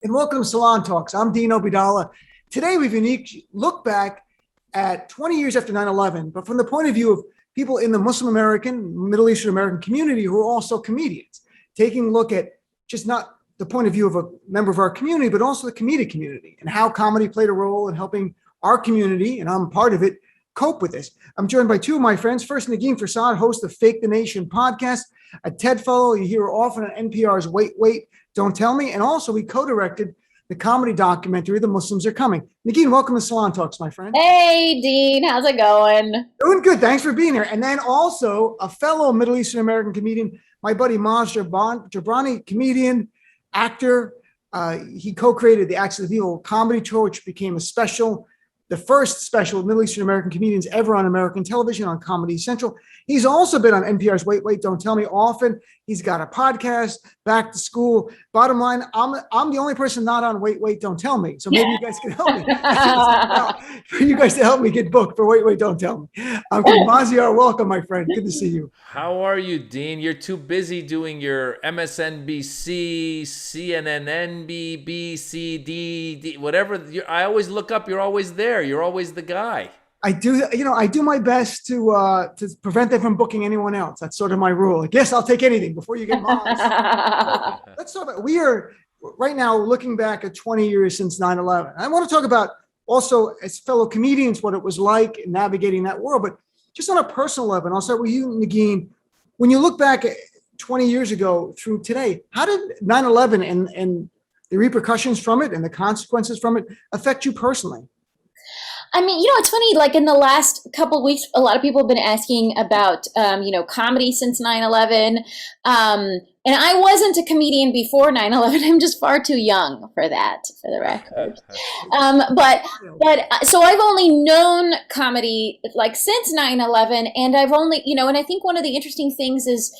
And welcome to Salon Talks. I'm Dean Obeidallah. Today, we've unique look back at 20 years after 9/11, but from the point of view of people in the Muslim American, Middle Eastern American community who are also comedians, taking a look at just not the point of view of a member of our community, but also the comedic community and how comedy played a role in helping our community, and I'm part of it, cope with this. I'm joined by two of my friends. First, Negin Farsad, host of Fake the Nation podcast, a TED fellow. You hear often on NPR's Wait, Wait, Don't Tell Me. And also we co-directed the comedy documentary, The Muslims Are Coming. Negin, welcome to Salon Talks, my friend. Hey, Dean, how's it going? Doing good. Thanks for being here. And then also a fellow Middle Eastern American comedian, my buddy Maz Jobrani, comedian, actor. He co-created the Axis of Evil comedy tour, which became a special, the first special Middle Eastern American comedians ever on American television on Comedy Central. He's also been on NPR's Wait, Wait, Don't Tell Me often. He's got a podcast, Back to School. Bottom line, I'm the only person not on Wait, Wait, Don't Tell Me. So maybe you guys can help me. For you guys to help me get booked for Wait, Wait, Don't Tell Me. Maziar, welcome, my friend. Good to see you. How are you, Dean? You're too busy doing your MSNBC, CNN, NBC, whatever. I always look up. You're always there. You're always the guy. I do my best to prevent them from booking anyone else. That's sort of my rule. I guess I'll take anything before you get mine. Let's talk about, we are right now looking back at 20 years since 9/11. I want to talk about also as fellow comedians, what it was like navigating that world, but just on a personal level. And I'll start with you, Negin. When you look back at 20 years ago through today, how did 9/11 and the repercussions from it and the consequences from it affect you personally? I mean, it's funny, like in the last couple of weeks, a lot of people have been asking about, comedy since 9/11. And I wasn't a comedian before 9/11. I'm just far too young for that, for the record. But so I've only known comedy like since 9/11. And I've only, and I think one of the interesting things is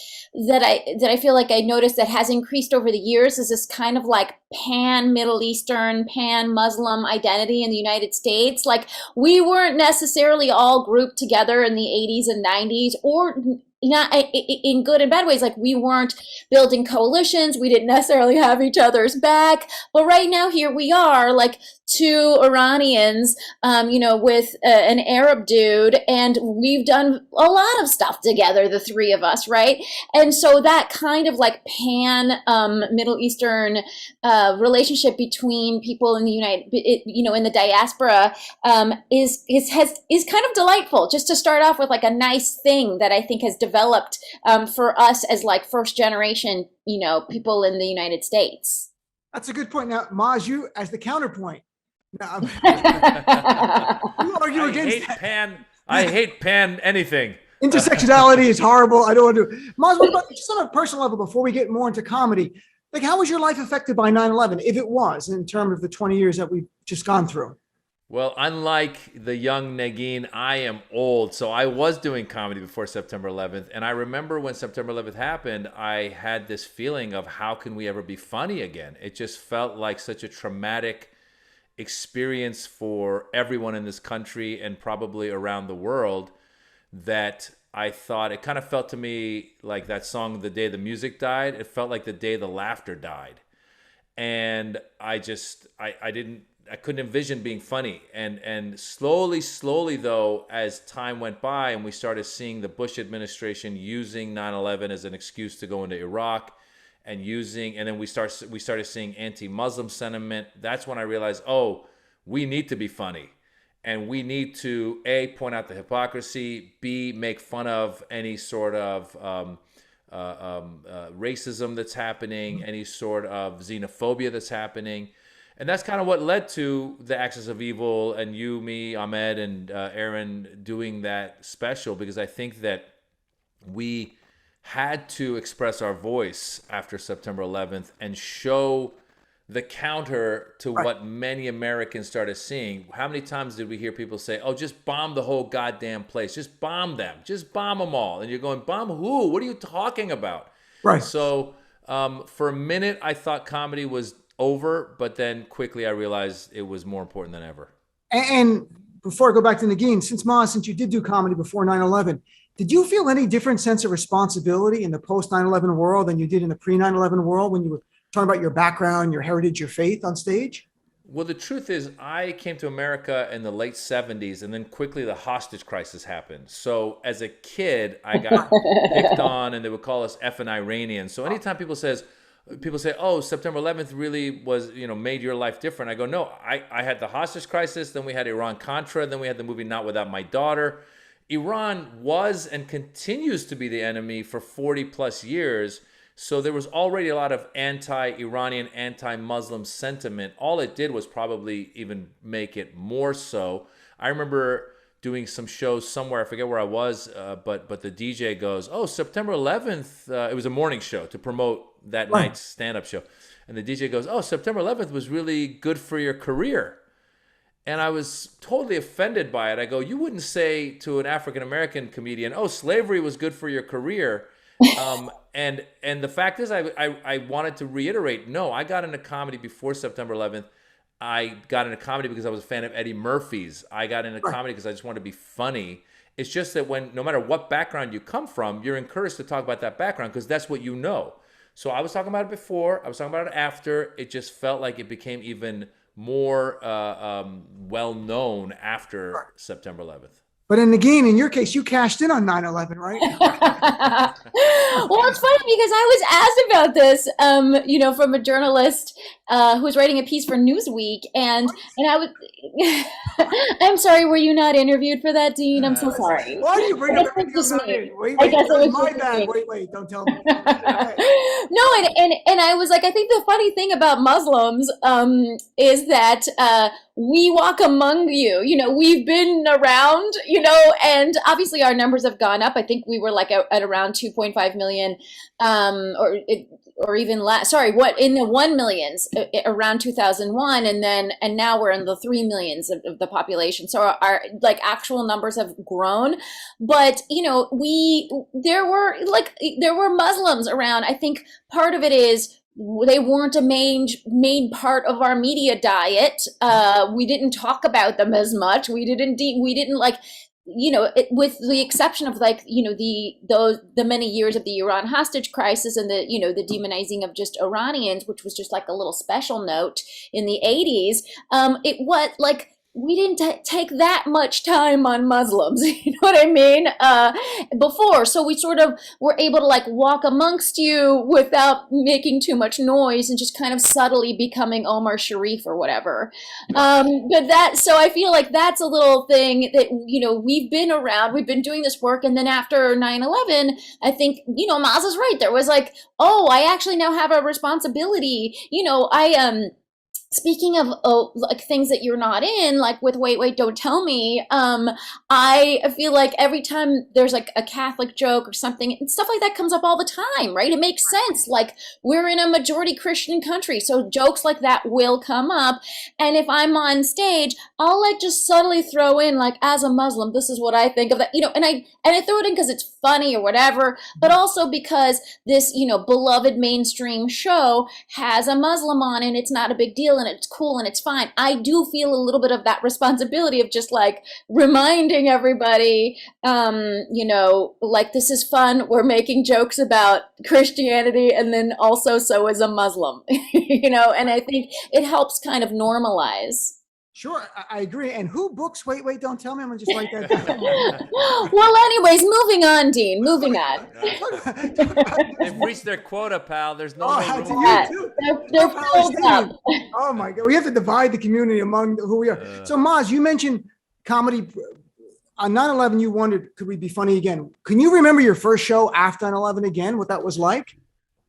that I feel like I noticed that has increased over the years is this kind of like pan Middle Eastern, pan Muslim identity in the United States. Like we weren't necessarily all grouped together in the 80s and 90s, or not in good and bad ways. Like we weren't building coalitions. We didn't necessarily have each other's back. But right now, here we are, like two Iranians, with an Arab dude, and we've done a lot of stuff together, the three of us, right? And so that kind of like pan Middle Eastern relationship between people in the in the diaspora is kind of delightful. Just to start off with, like a nice thing that I think has developed for us as like first generation, people in the United States. That's a good point. Now, Maz, you as the counterpoint. Now, you argue against pan. I hate pan anything. Intersectionality is horrible. I don't want to do it. Maz, what about just on a personal level before we get more into comedy? Like, how was your life affected by 9/11, if it was, in terms of the 20 years that we've just gone through? Well, unlike the young Negin, I am old. So I was doing comedy before September 11th. And I remember when September 11th happened, I had this feeling of how can we ever be funny again? It just felt like such a traumatic experience for everyone in this country and probably around the world that I thought it kind of felt to me like that song, The Day the Music Died. It felt like the day the laughter died. And I couldn't envision being funny. And slowly though, as time went by and we started seeing the Bush administration using 9/11 as an excuse to go into Iraq and then we started seeing anti-Muslim sentiment. That's when I realized, we need to be funny. And we need to, A, point out the hypocrisy, B, make fun of any sort of racism that's happening, any sort of xenophobia that's happening. And that's kind of what led to the Axis of Evil and you, me, Ahmed, and Aaron doing that special, because I think that we had to express our voice after September 11th and show the counter to what many Americans started seeing. How many times did we hear people say, just bomb the whole goddamn place. Just bomb them. Just bomb them all. And you're going, bomb who? What are you talking about? Right. So for a minute, I thought comedy was over, but then quickly I realized it was more important than ever. And before I go back to Negin, since you did do comedy before 9/11, did you feel any different sense of responsibility in the post 9/11 world than you did in the pre 9/11 world when you were talking about your background, your heritage, your faith on stage? Well, the truth is, I came to America in the late 70s, and then quickly the hostage crisis happened. So as a kid, I got picked on, and they would call us effing Iranians. So anytime people say, oh, September 11th really was, made your life different. I go, no, I had the hostage crisis, then we had Iran-Contra, then we had the movie Not Without My Daughter. Iran was and continues to be the enemy for 40 plus years. So there was already a lot of anti-Iranian, anti-Muslim sentiment. All it did was probably even make it more so. I remember doing some shows somewhere, I forget where I was, but the DJ goes, oh, September 11th, it was a morning show to promote that night's stand-up show. And the DJ goes, oh, September 11th was really good for your career. And I was totally offended by it. I go, you wouldn't say to an African-American comedian, oh, slavery was good for your career. And the fact is, I wanted to reiterate, no, I got into comedy before September 11th. I got into comedy because I was a fan of Eddie Murphy's. I got into comedy because I just wanted to be funny. It's just that no matter what background you come from, you're encouraged to talk about that background because that's what you know. So I was talking about it before. I was talking about it after. It just felt like it became even more well-known after September 11th. But Negin, in your case, you cashed in on 9/11, right? Well, it's funny because I was asked about this, from a journalist who was writing a piece for Newsweek, and I was, I'm sorry, were you not interviewed for that, Dean? I'm so sorry. Why do you bring up everything I'm not in? Wait, my bad. Wait, don't tell me. No, and I was like, I think the funny thing about Muslims is that we walk among you. We've been around, and obviously our numbers have gone up. I think we were like at around 2.5 million, or even less. Sorry, in the 1 millions around 2001, and now we're in the 3 millions of the population. So our like actual numbers have grown, but there were Muslims around. I think part of it is they weren't a main part of our media diet. We didn't talk about them as much. We didn't like, with the exception of the many years of the Iran hostage crisis and the demonizing of just Iranians, which was just like a little special note in the 80s. It was like, we didn't take that much time on Muslims, you know what I mean, before. So we sort of were able to like walk amongst you without making too much noise and just kind of subtly becoming Omar Sharif or whatever. So I feel like that's a little thing that, we've been around, we've been doing this work. And then after 9/11, I think, Maz is right. There was like, oh, I actually now have a responsibility. Speaking of like things that you're not in, like with Wait, Don't Tell Me, I feel like every time there's like a Catholic joke or something, and stuff like that comes up all the time, right? It makes sense. Like we're in a majority Christian country, so jokes like that will come up. And if I'm on stage, I'll like just subtly throw in like, as a Muslim, this is what I think of that, and I throw it in because it's funny or whatever, but also because this, beloved mainstream show has a Muslim on and it's not a big deal and it's cool and it's fine. I do feel a little bit of that responsibility of just like reminding everybody, like this is fun. We're making jokes about Christianity and then also so is a Muslim, and I think it helps kind of normalize. Sure, I agree. And who books Wait, Don't Tell Me? I'm going to just write that down. Well, anyways, moving on, Dean. Moving on. They've reached their quota, pal. There's no more room. They're filled up. Oh, my God. We have to divide the community among who we are. So, Maz, you mentioned comedy. On 9/11, you wondered, could we be funny again? Can you remember your first show after 9/11 again, what that was like?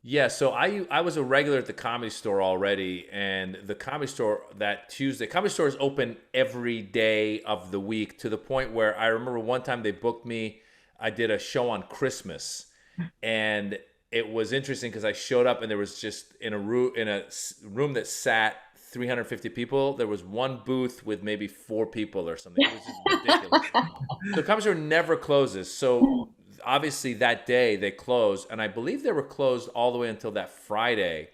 Yeah, so I was a regular at the Comedy Store already, and the Comedy Store that Tuesday, Comedy Store is open every day of the week to the point where I remember one time they booked me. I did a show on Christmas, and it was interesting because I showed up and there was just in a room that sat 350 people. There was one booth with maybe 4 people or something. It was just ridiculous. The Comedy Store never closes, so obviously that day they closed, and I believe they were closed all the way until that Friday.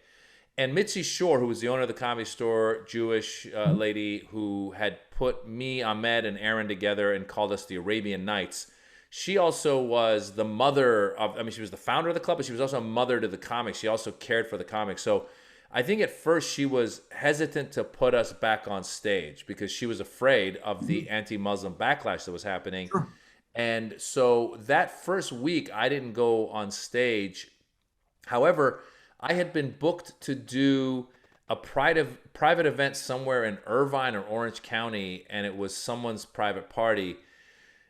And Mitzi Shore, who was the owner of the Comedy Store, Jewish lady who had put me, Ahmed, and Aaron together and called us the Arabian Nights. She also was the mother of, she was the founder of the club, but she was also a mother to the comics. She also cared for the comics. So I think at first she was hesitant to put us back on stage because she was afraid of the anti-Muslim backlash that was happening. Sure. And so that first week, I didn't go on stage. However, I had been booked to do a private event somewhere in Irvine or Orange County, and it was someone's private party.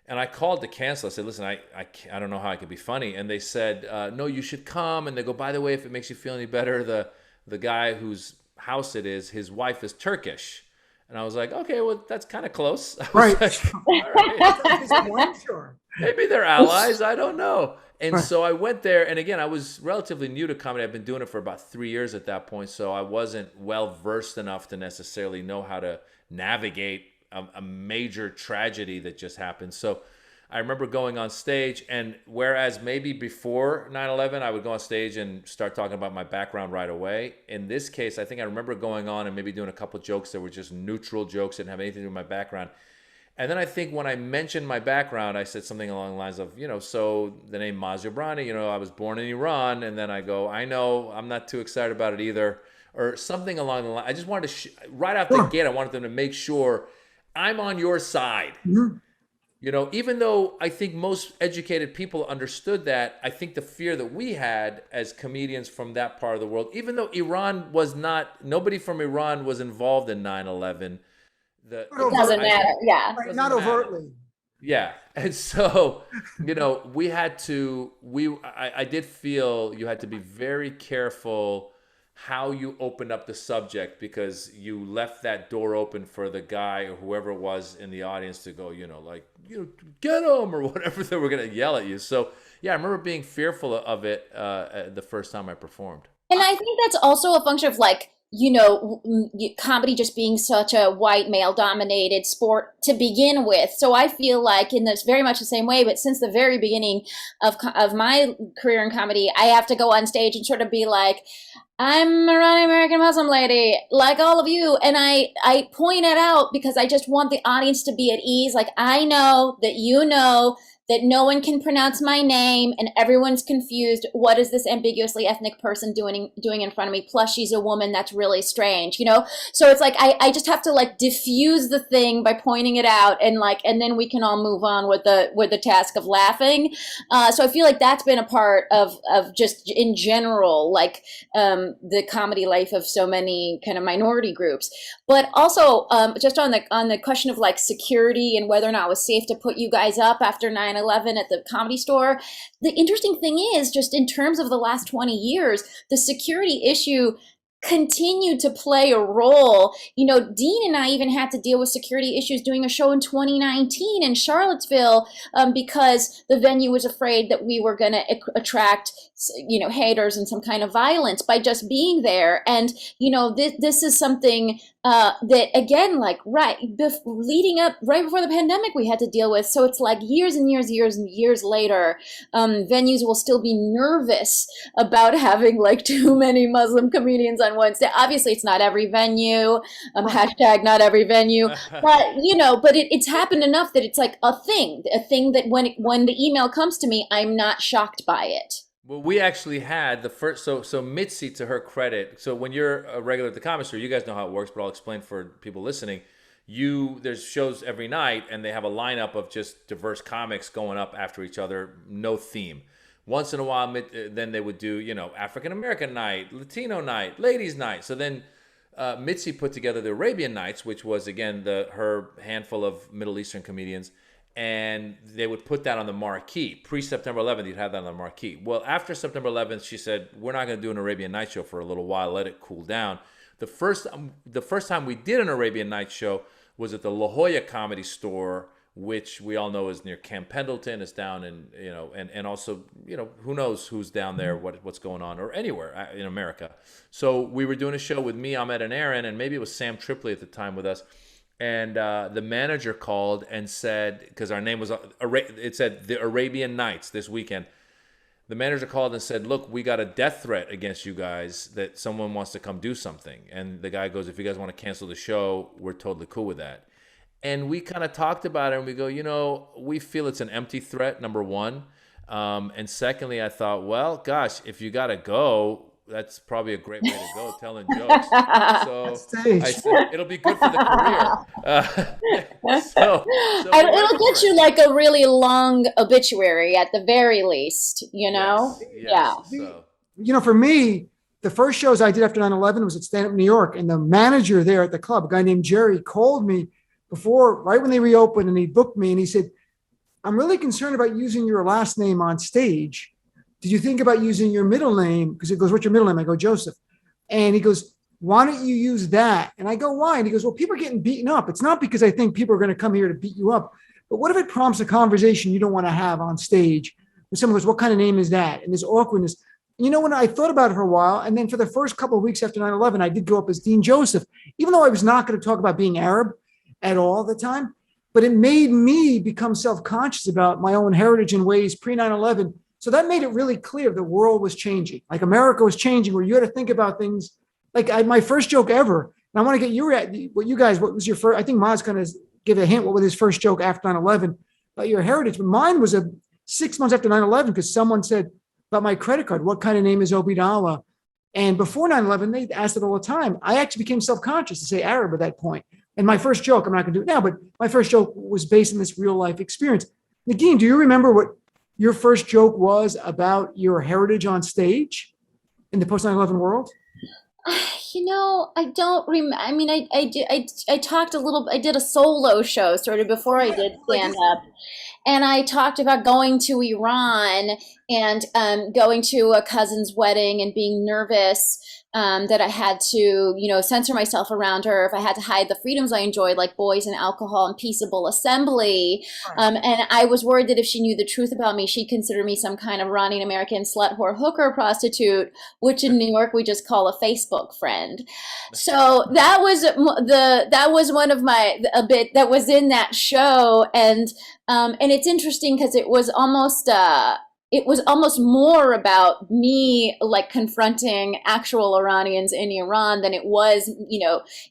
And I called to cancel. I said, listen, I don't know how I could be funny. And they said, no, you should come. And they go, by the way, if it makes you feel any better, the guy whose house it is, his wife is Turkish. And I was like, okay, well, that's kind of close. I was Right. like, all right. Sure. Maybe they're allies. I don't know. And Right. so I went there. And again, I was relatively new to comedy. I've been doing it for about 3 years at that point. So I wasn't well versed enough to necessarily know how to navigate a major tragedy that just happened. So I remember going on stage, and whereas maybe before 9/11, I would go on stage and start talking about my background right away. In this case, I think I remember going on and maybe doing a couple jokes that were just neutral jokes, didn't have anything to do with my background. And then I think when I mentioned my background, I said something along the lines of, so the name Jobrani, I was born in Iran. And then I go, I know, I'm not too excited about it either, or something along the line. I just wanted to, right out the gate, I wanted them to make sure I'm on your side. Mhm. Even though I think most educated people understood that, I think the fear that we had as comedians from that part of the world, even though nobody from Iran was involved in 9/11. It doesn't matter. Yeah. Right, not overtly. Yeah. And so, we had to, I did feel you had to be very careful how you opened up the subject, because you left that door open for the guy or whoever it was in the audience to go, get him, or whatever they were going to yell at you. So yeah, I remember being fearful of it the first time I performed. And I think that's also a function of comedy just being such a white male dominated sport to begin with. So I feel like in this very much the same way, but since the very beginning of my career in comedy, I have to go on stage and sort of be like, I'm Iranian American Muslim lady, like all of you. And I point it out because I just want the audience to be at ease. Like, I know that no one can pronounce my name and everyone's confused. What is this ambiguously ethnic person doing in front of me? Plus she's a woman. That's really strange, So it's like, I just have to diffuse the thing by pointing it out, and then we can all move on with the task of laughing. So I feel like that's been a part of just in general, the comedy life of so many kind of minority groups. But also just on the question of security and whether or not it was safe to put you guys up after 9/11 at the Comedy Store. The interesting thing is, just in terms of the last 20 years, the security issue continued to play a role. Dean and I even had to deal with security issues doing a show in 2019 in Charlottesville because the venue was afraid that we were going to attract, haters and some kind of violence by just being there. And, this is something that, again, leading up right before the pandemic, we had to deal with. So it's years and years later, venues will still be nervous about having too many Muslim comedians on one stage. Obviously, it's not every venue. Hashtag not every venue. But it's happened enough that it's a thing that when the email comes to me, I'm not shocked by it. Well, we actually had the first, so Mitzi, to her credit, so when you're a regular at the Comedy Store, you guys know how it works, but I'll explain for people listening. There's shows every night, and they have a lineup of just diverse comics going up after each other, no theme. Once in a while, then they would do, African American night, Latino night, ladies night. So then Mitzi put together the Arabian Nights, which was, again, her handful of Middle Eastern comedians. And they would put that on the marquee. Pre-September 11th, you'd have that on the marquee. Well, after September 11th, she said, we're not going to do an Arabian Night show for a little while. Let it cool down. The first time we did an Arabian Night show was at the La Jolla Comedy Store, which we all know is near Camp Pendleton. It's down in, and also, who knows who's down there, what's going on, or anywhere in America. So we were doing a show with me, Ahmed, and Aaron, and maybe it was Sam Tripoli at the time with us. And the manager called and said, because our name was, it said the Arabian Nights this weekend. The manager called and said, look, we got a death threat against you guys that someone wants to come do something. And the guy goes, if you guys want to cancel the show, we're totally cool with that. And we kind of talked about it, and we go, we feel it's an empty threat, number one. And secondly, I thought, well, gosh, if you got to go, that's probably a great way to go, telling jokes. So Stage. I said, it'll be good for the career. So we went It'll for get you it. like a really long obituary at the very least, you know? Yes, Yeah. yes. So For me, the first shows I did after 9/11 was at Stand Up New York. And the manager there at the club, a guy named Jerry, called me right when they reopened, and he booked me. And he said, I'm really concerned about using your last name on stage. Did you think about using your middle name? Because it goes, what's your middle name? I go, Joseph. And he goes, why don't you use that? And I go, why? And he goes, well, people are getting beaten up. It's not because I think people are going to come here to beat you up, but what if it prompts a conversation you don't want to have on stage? When someone goes, what kind of name is that? And there's awkwardness. When I thought about it for a while, and then for the first couple of weeks after 9/11, I did go up as Dean Joseph, even though I was not going to talk about being Arab at all at the time. But it made me become self-conscious about my own heritage in ways pre 9/11. So that made it really clear the world was changing. Like America was changing, where you had to think about things. Like my first joke ever, and I want to get what was your first? I think Ma's going to give a hint. What was his first joke after 9/11 about your heritage? But mine was 6 months after 9/11 because someone said about my credit card, what kind of name is Obeidallah? And before 9/11, they asked it all the time. I actually became self-conscious to say Arab at that point. And my first joke, I'm not going to do it now, but my first joke was based on this real life experience. Negin, do you remember what your first joke was about your heritage on stage in the post 9/11 world? I don't remember. I mean, I talked a little. I did a solo show sort of before I did stand up, and I talked about going to Iran and going to a cousin's wedding and being nervous that I had to, censor myself around her if I had to hide the freedoms I enjoyed, like boys and alcohol and peaceable assembly. And I was worried that if she knew the truth about me, she'd consider me some kind of Iranian American slut, whore, hooker, prostitute, which in New York we just call a Facebook friend. So that was one of a bit that was in that show, and it's interesting because it was almost more about me like confronting actual Iranians in Iran than it was,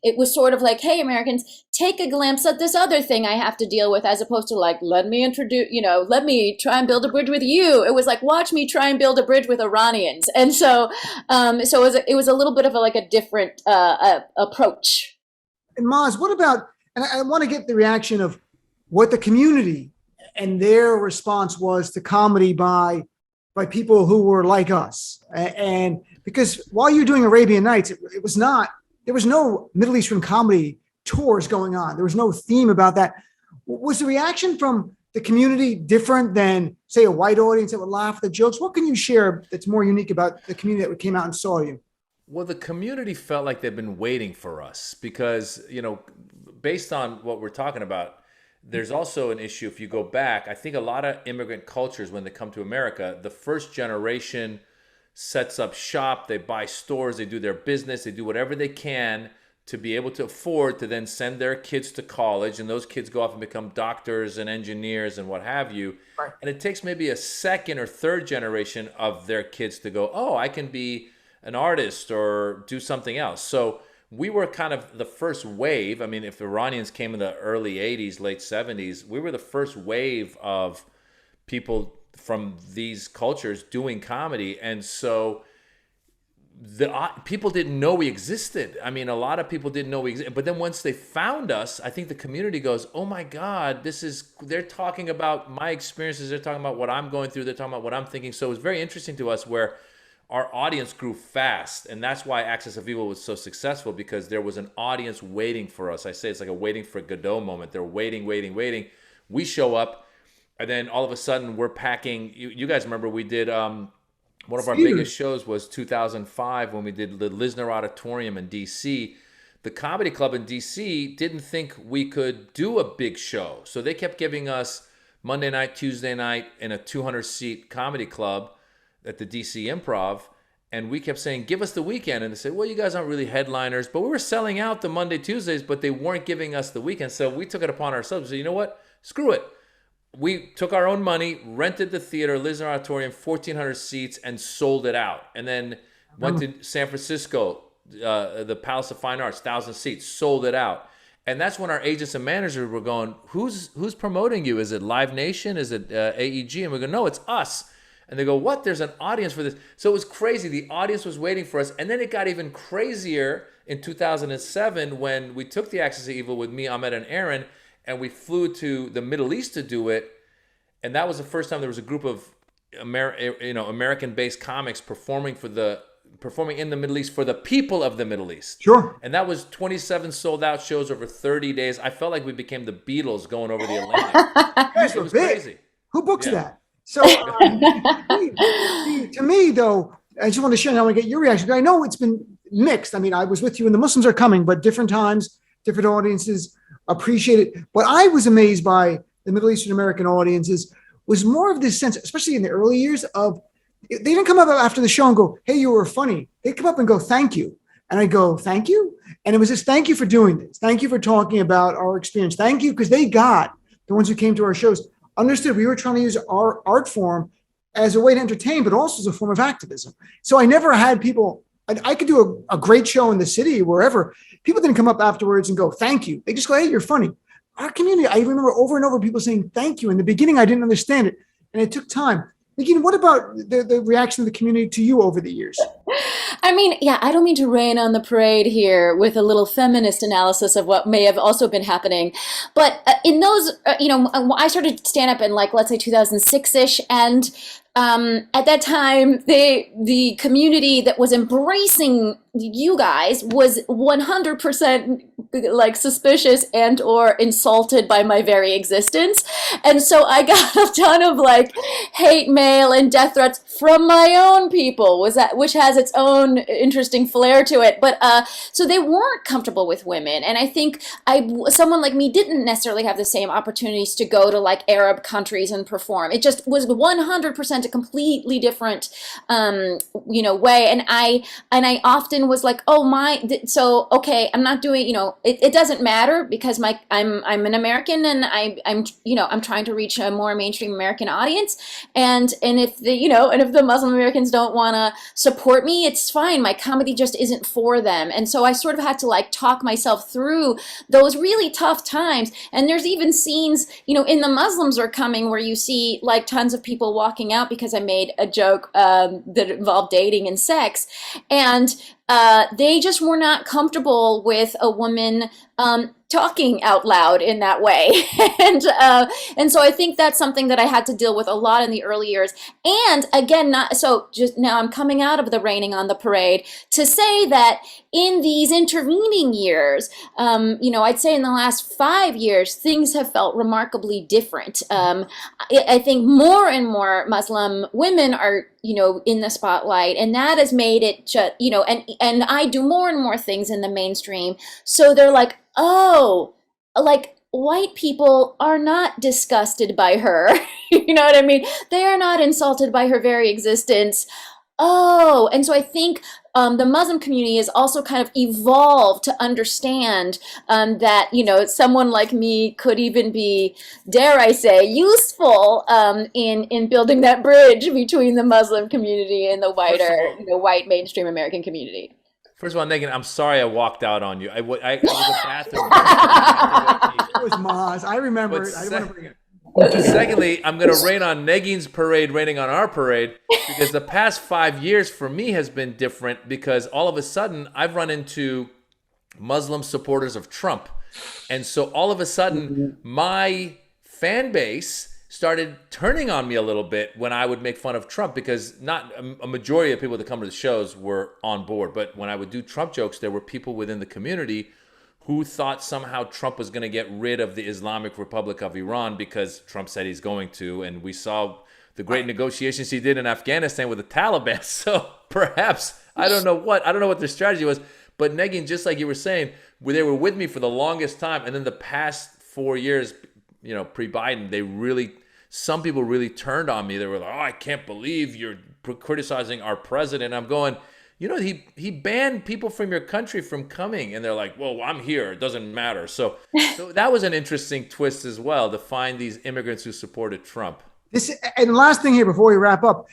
it was sort of like, hey, Americans, take a glimpse at this other thing I have to deal with, as opposed to like, let me try and build a bridge with you. It was like, watch me try and build a bridge with Iranians. And so, it was a little bit of a different approach. And Maz, what about, and I want to get the reaction of what the community and their response was to comedy by people who were like us. And because while you're doing Arabian Nights, there was no Middle Eastern comedy tours going on. There was no theme about that. Was the reaction from the community different than, say, a white audience that would laugh at the jokes? What can you share that's more unique about the community that came out and saw you? Well, the community felt like they've been waiting for us because, based on what we're talking about, there's also an issue. If you go back, I think a lot of immigrant cultures, when they come to America, the first generation sets up shop, they buy stores, they do their business, they do whatever they can to be able to afford to then send their kids to college. And those kids go off and become doctors and engineers and what have you. Right. And it takes maybe a second or third generation of their kids to go, oh, I can be an artist or do something else. So we were kind of the first wave. I mean, if Iranians came in the early 80s, late 70s, we were the first wave of people from these cultures doing comedy. And so people didn't know we existed. I mean, a lot of people didn't know we existed. But then once they found us, I think the community goes, oh my God, they're talking about my experiences. They're talking about what I'm going through. They're talking about what I'm thinking. So it was very interesting to us where our audience grew fast, and that's why Axis of Evil was so successful, because there was an audience waiting for us. I say it's like a waiting for Godot moment. They're waiting. We show up, and then all of a sudden we're packing. You guys remember we did one of our biggest shows was 2005 when we did the Lisner Auditorium in D.C. The Comedy Club in D.C. didn't think we could do a big show, so they kept giving us Monday night, Tuesday night in a 200-seat comedy club at the DC Improv, and we kept saying, give us the weekend. And they said, well, you guys aren't really headliners, but we were selling out the Monday, Tuesdays, but they weren't giving us the weekend. So we took it upon ourselves and said, you know what? Screw it. We took our own money, rented the theater, Lisner Auditorium, 1,400 seats, and sold it out. And then went to San Francisco, the Palace of Fine Arts, 1,000 seats, sold it out. And that's when our agents and managers were going, who's promoting you? Is it Live Nation? Is it AEG? And we go, no, it's us. And they go, what? There's an audience for this. So it was crazy. The audience was waiting for us. And then it got even crazier in 2007 when we took the Axis of Evil with me, Ahmed, and Aaron, and we flew to the Middle East to do it. And that was the first time there was a group of American-based comics performing in the Middle East for the people of the Middle East. Sure. And that was 27 sold-out shows over 30 days. I felt like we became the Beatles going over the Atlantic. It was crazy. Who books that? So to me, though, I just want to share and I want to get your reaction. I know it's been mixed. I mean, I was with you and the Muslims are coming, but different times, different audiences appreciate it. What I was amazed by the Middle Eastern American audiences was more of this sense, especially in the early years, of they didn't come up after the show and go, hey, you were funny. They come up and go, thank you. And I go, thank you. And it was just, thank you for doing this. Thank you for talking about our experience. Thank you. Because the ones who came to our shows, understood we were trying to use our art form as a way to entertain, but also as a form of activism. So I never had people, I could do a great show in the city, wherever. People didn't come up afterwards and go, thank you. They just go, hey, you're funny. Our community, I remember over and over people saying thank you. In the beginning, I didn't understand it. And it took time. Negin, what about the reaction of the community to you over the years? I mean, yeah, I don't mean to rain on the parade here with a little feminist analysis of what may have also been happening. But in those, I started stand up in let's say 2006-ish. And at that time, the community that was embracing you guys was 100% suspicious and or insulted by my very existence. And so I got a ton of hate mail and death threats from my own people, which has its own interesting flair to it. But so they weren't comfortable with women. And I think someone like me didn't necessarily have the same opportunities to go to Arab countries and perform. It just was 100% a completely different way. And I often was like, oh so okay, I'm not doing, it doesn't matter because I'm an American and I'm trying to reach a more mainstream American audience. And if the Muslim Americans don't want to support me, it's fine. My comedy just isn't for them. And so I sort of had to talk myself through those really tough times. And there's even scenes, in The Muslims Are Coming where you see tons of people walking out because I made a joke that involved dating and sex. And they just were not comfortable with a woman talking out loud in that way. And so I think that's something that I had to deal with a lot in the early years. And again, just now I'm coming out of the raining on the parade to say that in these intervening years, I'd say in the last 5 years, things have felt remarkably different. I think more and more Muslim women are in the spotlight, and that has made it just, and I do more and more things in the mainstream. So they're like, oh, white people are not disgusted by her. You know what I mean? They are not insulted by her very existence. Oh, and so I think the Muslim community has also kind of evolved to understand that, someone like me could even be, dare I say, useful in building that bridge between the Muslim community and the wider, white mainstream American community. First of all, Negin, I'm sorry I walked out on you. I was a bathroom. It was Maz. I remember it. I didn't want to bring it. Secondly, I'm going to rain on Negin's parade, raining on our parade, because the past 5 years for me has been different because all of a sudden I've run into Muslim supporters of Trump. And so all of a sudden my fan base started turning on me a little bit when I would make fun of Trump, because not a majority of people that come to the shows were on board. But when I would do Trump jokes, there were people within the community who thought somehow Trump was going to get rid of the Islamic Republic of Iran because Trump said he's going to. And we saw the great negotiations he did in Afghanistan with the Taliban. So perhaps, I don't know what their strategy was. But Negin, just like you were saying, they were with me for the longest time. And then the past 4 years, pre-Biden, some people really turned on me. They were like, oh, I can't believe you're criticizing our president. I'm going, he banned people from your country from coming. And they're like, well, I'm here. It doesn't matter. So that was an interesting twist as well, to find these immigrants who supported Trump. And last thing here before we wrap up,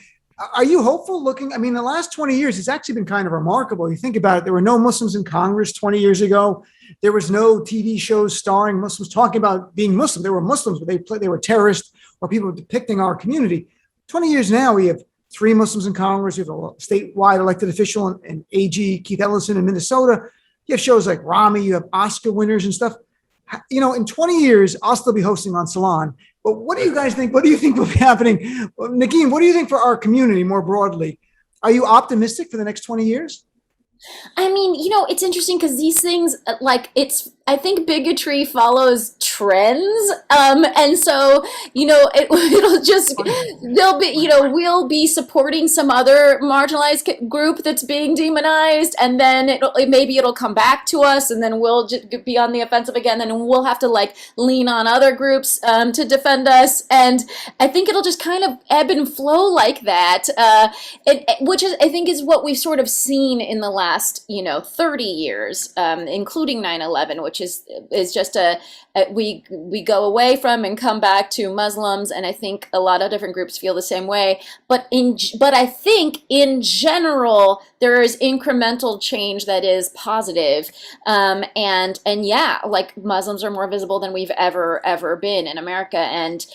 are you hopeful looking? I mean, the last 20 years, it's actually been kind of remarkable. You think about it, there were no Muslims in Congress 20 years ago. There was no TV shows starring Muslims talking about being Muslim. There were Muslims, but they were terrorists or people depicting our community. 20 years now, we have 3 Muslims in Congress. We have a statewide elected official and AG Keith Ellison in Minnesota. You have shows like Rami. You have Oscar winners and stuff. You know, in 20 years, I'll still be hosting on Salon. But what do you guys think? What do you think will be happening? Negin, what do you think for our community more broadly? Are you optimistic for the next 20 years? I mean, you know, it's interesting because these things, like, I think bigotry follows trends. And so, you know, it'll just, they'll be, you know, we'll be supporting some other marginalized group that's being demonized. And then maybe it'll come back to us, and then we'll just be on the offensive again. And we'll have to like lean on other groups to defend us. And I think it'll just kind of ebb and flow like that, which is, I think, is what we've sort of seen in the last, you know, 30 years, including 9/11, which is just we go away from and come back to Muslims, and I think a lot of different groups feel the same way. But I think in general there is incremental change that is positive, and yeah, like Muslims are more visible than we've ever been in America, and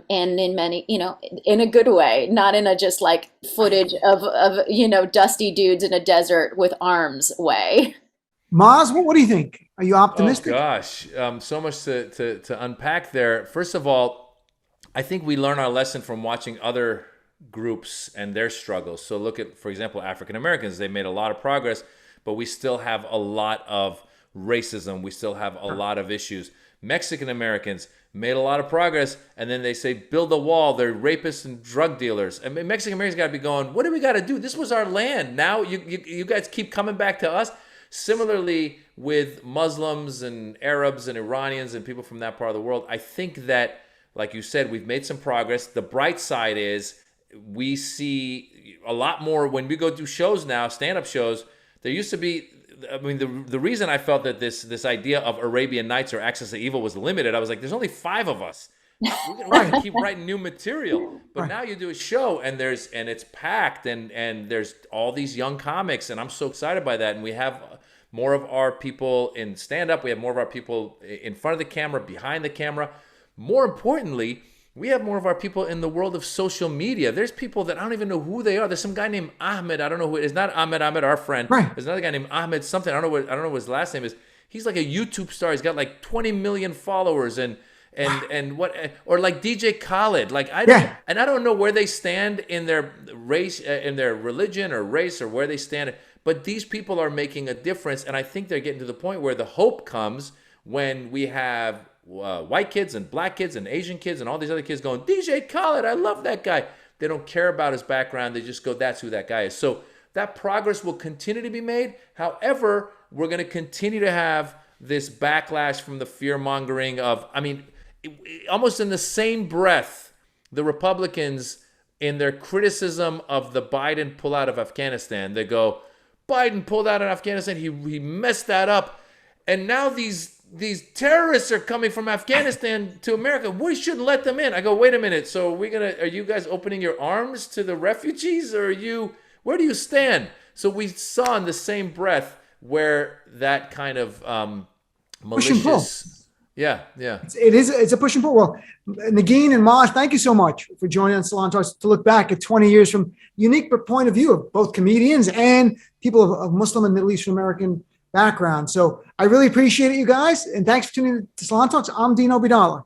in many, you know, in a good way, not in a just like footage of you know, dusty dudes in a desert with arms way. Maz, what do you think? Are you optimistic? Oh gosh, so much to unpack there. First of all, I think we learn our lesson from watching other groups and their struggles. So look at, for example, African Americans. They made a lot of progress, but we still have a lot of racism. We still have a lot of issues. Mexican Americans made a lot of progress, and then they say, build a wall. They're rapists and drug dealers. I mean, Mexican Americans got to be going, what do we got to do? This was our land. Now you guys keep coming back to us. Similarly, with Muslims and Arabs and Iranians and people from that part of the world, I think that, like you said, we've made some progress. The bright side is we see a lot more when we go do shows now, stand-up shows. There used to be, I mean, the reason I felt that this idea of Arabian Nights or Access to Evil was limited, I was like, there's only 5 of us. We're gonna keep writing new material. But now you do a show and it's packed and there's all these young comics, and I'm so excited by that. And we have more of our people in stand-up. We have more of our people in front of the camera, behind the camera. More importantly, we have more of our people in the world of social media. There's people that I don't even know who they are. There's some guy named Ahmed. I don't know who it is. Not Ahmed, our friend. Right. There's another guy named Ahmed something. I don't know what his last name is. He's like a YouTube star. He's got like 20 million followers and what, or like DJ Khaled. Like I don't know where they stand in their race, in their religion or race, or where they stand. But these people are making a difference, and I think they're getting to the point where the hope comes when we have white kids and black kids and Asian kids and all these other kids going, DJ Khaled, I love that guy. They don't care about his background. They just go, that's who that guy is. So that progress will continue to be made. However, we're going to continue to have this backlash from the fear-mongering of, I mean, almost in the same breath, the Republicans, in their criticism of the Biden pullout of Afghanistan, they go, Biden pulled out of Afghanistan. He messed that up. And now these terrorists are coming from Afghanistan to America. We shouldn't let them in. I go, wait a minute. So are you guys opening your arms to the refugees, or where do you stand? So we saw in the same breath where that kind of malicious. Yeah. It's a push and pull. Well, Negin and Maj, thank you so much for joining on Salon Talks to look back at 20 years from unique point of view of both comedians and people of Muslim and Middle Eastern American background. So I really appreciate it, you guys. And thanks for tuning in to Salon Talks. I'm Dean Obeidallah.